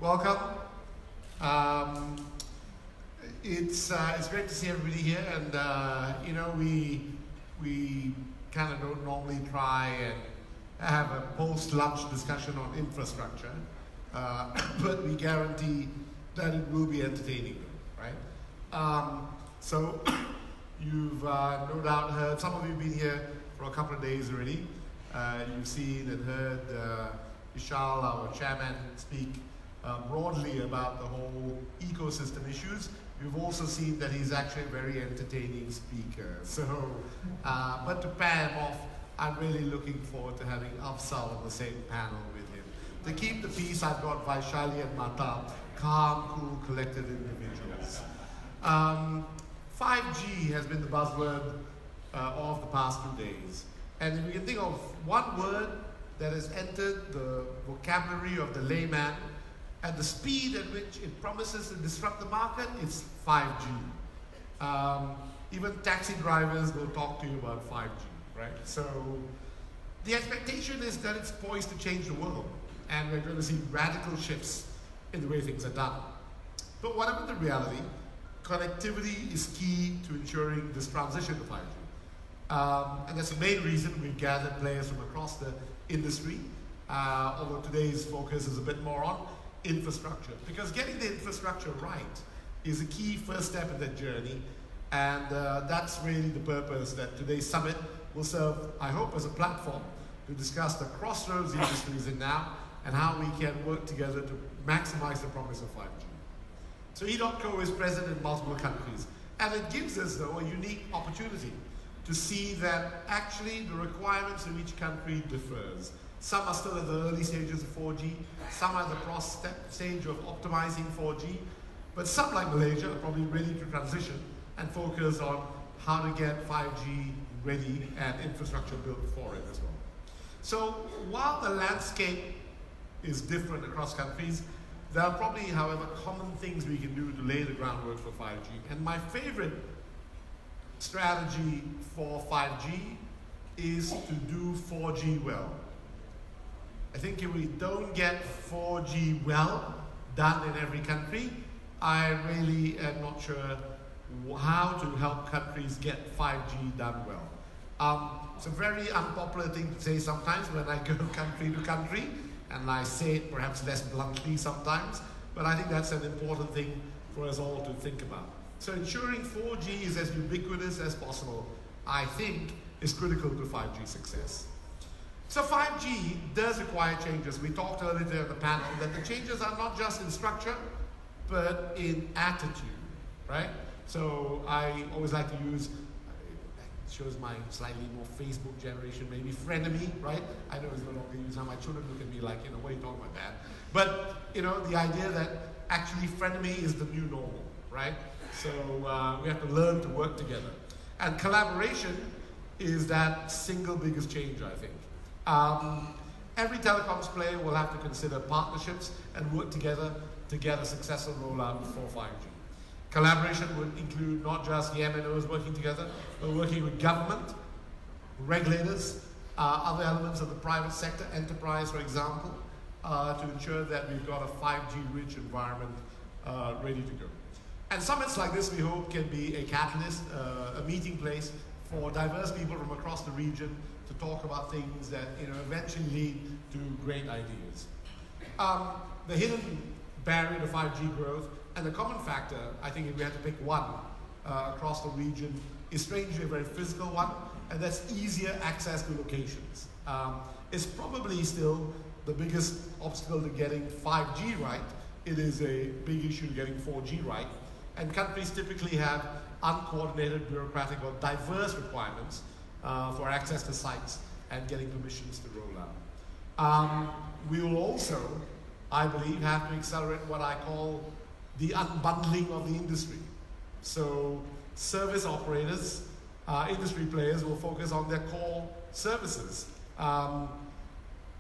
welcome. It's great to see everybody here, and we kind of don't normally try and have a post-lunch discussion on infrastructure, but we guarantee that it will be entertaining, right? So you've no doubt heard, some of you have been here for a couple of days already. You've seen and heard Vishal, our chairman, speak broadly about the whole ecosystem issues. You've also seen that he's actually a very entertaining speaker. So, but to pair him off, I'm really looking forward to having Afsal on the same panel with him. To keep the peace, I've got Vaishali and Mata, calm, cool, collected individuals. 5G has been the buzzword of the past 2 days. And if we can think of one word that has entered the vocabulary of the layman at the speed at which it promises to disrupt the market, it's 5G. Even taxi drivers will talk to you about 5G, right? So the expectation is that it's poised to change the world, and we're going to see radical shifts in the way things are done. But whatever the reality, connectivity is key to ensuring this transition to 5G. And that's the main reason we've gathered players from across the industry, although today's focus is a bit more on infrastructure, because getting the infrastructure right is a key first step in that journey, and that's really the purpose that today's summit will serve, I hope, as a platform to discuss the crossroads the industry is in now and how we can work together to maximize the promise of 5G. So EDOTCO is present in multiple countries, and it gives us, though, a unique opportunity to see that actually the requirements of each country differs. Some are still at the early stages of 4G, some are at the stage of optimizing 4G, but some, like Malaysia, are probably ready to transition and focus on how to get 5G ready and infrastructure built for it as well. So while the landscape is different across countries, there are probably, however, common things we can do to lay the groundwork for 5G. And my favorite strategy for 5G is to do 4G well. I think if we don't get 4G well done in every country, I really am not sure how to help countries get 5G done well. It's a very unpopular thing to say sometimes when I go country to country, and I say it perhaps less bluntly sometimes, but I think that's an important thing for us all to think about. So ensuring 4G is as ubiquitous as possible, I think, is critical to 5G success. So 5G does require changes. We talked earlier at the panel that the changes are not just in structure, but in attitude, right? So I always like to use, it shows my slightly more Facebook generation, maybe frenemy, right? I know it's no longer used now. My children look at me like, what are you talking about that? But, the idea that actually frenemy is the new normal, right? So we have to learn to work together. And collaboration is that single biggest change, I think. Every telecoms player will have to consider partnerships and work together to get a successful rollout for 5G. Collaboration would include not just the MNOs working together, but working with government, regulators, other elements of the private sector, enterprise, for example, to ensure that we've got a 5G-rich environment ready to go. And summits like this, we hope, can be a catalyst, a meeting place for diverse people from across the region to talk about things that eventually lead to great ideas. The hidden barrier to 5G growth and the common factor, I think if we had to pick one across the region, is strangely a very physical one, and that's easier access to locations. It's probably still the biggest obstacle to getting 5G right. It is a big issue getting 4G right. And countries typically have uncoordinated, bureaucratic, or diverse requirements for access to sites and getting permissions to roll out. We will also, I believe, have to accelerate what I call the unbundling of the industry. So service operators, industry players will focus on their core services.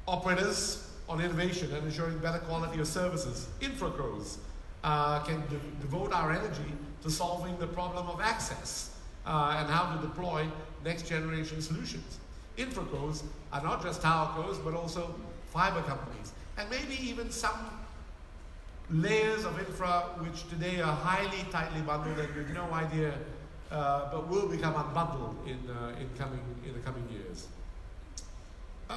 Operators on innovation and ensuring better quality of services. Infracos can devote our energy to solving the problem of access and how to deploy next generation solutions. Infracos are not just towercos, but also fiber companies, and maybe even some layers of infra which today are highly tightly bundled and with no idea, but will become unbundled in the coming years.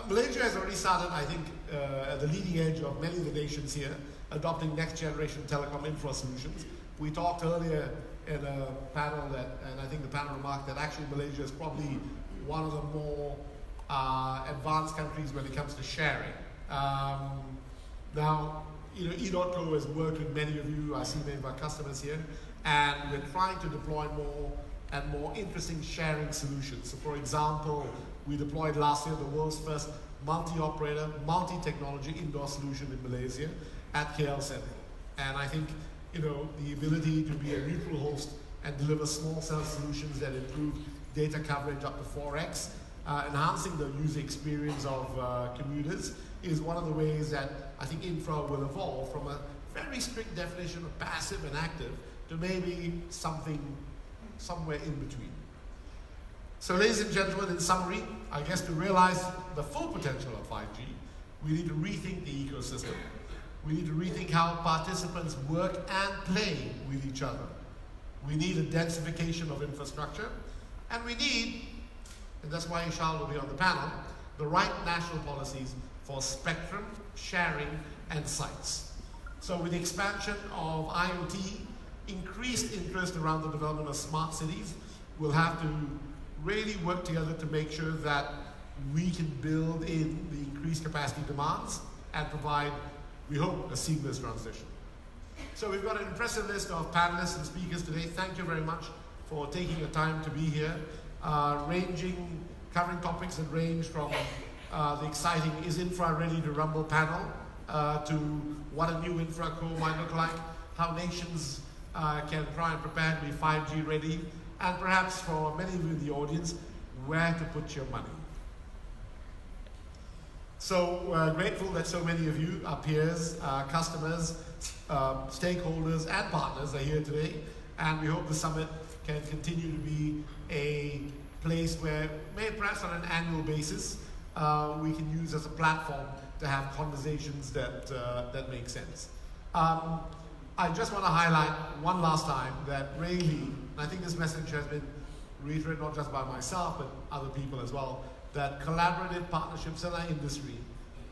Malaysia has already started, I think, at the leading edge of many of the nations here, adopting next generation telecom infra solutions. We talked earlier in a panel and I think the panel remarked that actually Malaysia is probably one of the more advanced countries when it comes to sharing. Now, EDOTCO has worked with many of you, I see many of our customers here, and we're trying to deploy more and more interesting sharing solutions. So for example, we deployed last year the world's first multi-operator, multi-technology indoor solution in Malaysia at KL Center. And I think, the ability to be a neutral host and deliver small cell solutions that improve data coverage up to 4x, enhancing the user experience of commuters is one of the ways that I think infra will evolve from a very strict definition of passive and active to maybe something somewhere in between. So ladies and gentlemen, in summary, I guess to realize the full potential of 5G, we need to rethink the ecosystem. We need to rethink how participants work and play with each other. We need a densification of infrastructure, and we need, and that's why Ishal will be on the panel, the right national policies for spectrum, sharing, and sites. So with the expansion of IoT, increased interest around the development of smart cities, we'll have to really work together to make sure that we can build in the increased capacity demands and provide, we hope, a seamless transition. So we've got an impressive list of panelists and speakers today. Thank you very much for taking your time to be here, covering topics that range from the exciting Is Infra Ready to Rumble panel to what a new infra core might look like, how nations can try and prepare to be 5G ready, and perhaps for many of you in the audience, where to put your money. So grateful that so many of you, our peers, customers, stakeholders, and partners are here today, and we hope the summit can continue to be a place where, maybe perhaps on an annual basis, we can use as a platform to have conversations that make sense. I just want to highlight one last time that really, and I think this message has been reiterated not just by myself, but other people as well, that collaborative partnerships in our industry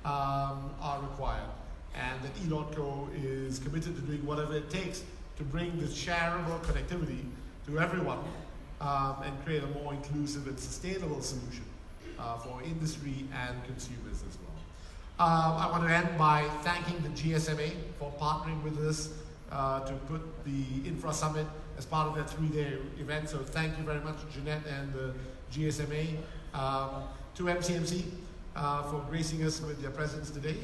are required, and that EDOTCO is committed to doing whatever it takes to bring this shareable connectivity to everyone and create a more inclusive and sustainable solution for industry and consumers as well. I want to end by thanking the GSMA for partnering with us to put the Infra Summit as part of their 3-day event. So thank you very much, Jeanette and the GSMA. To MCMC for gracing us with their presence today,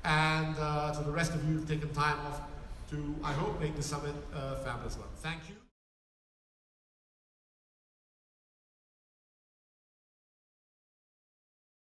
and to the rest of you who've taken time off to, I hope, make the summit a fabulous one. Thank you.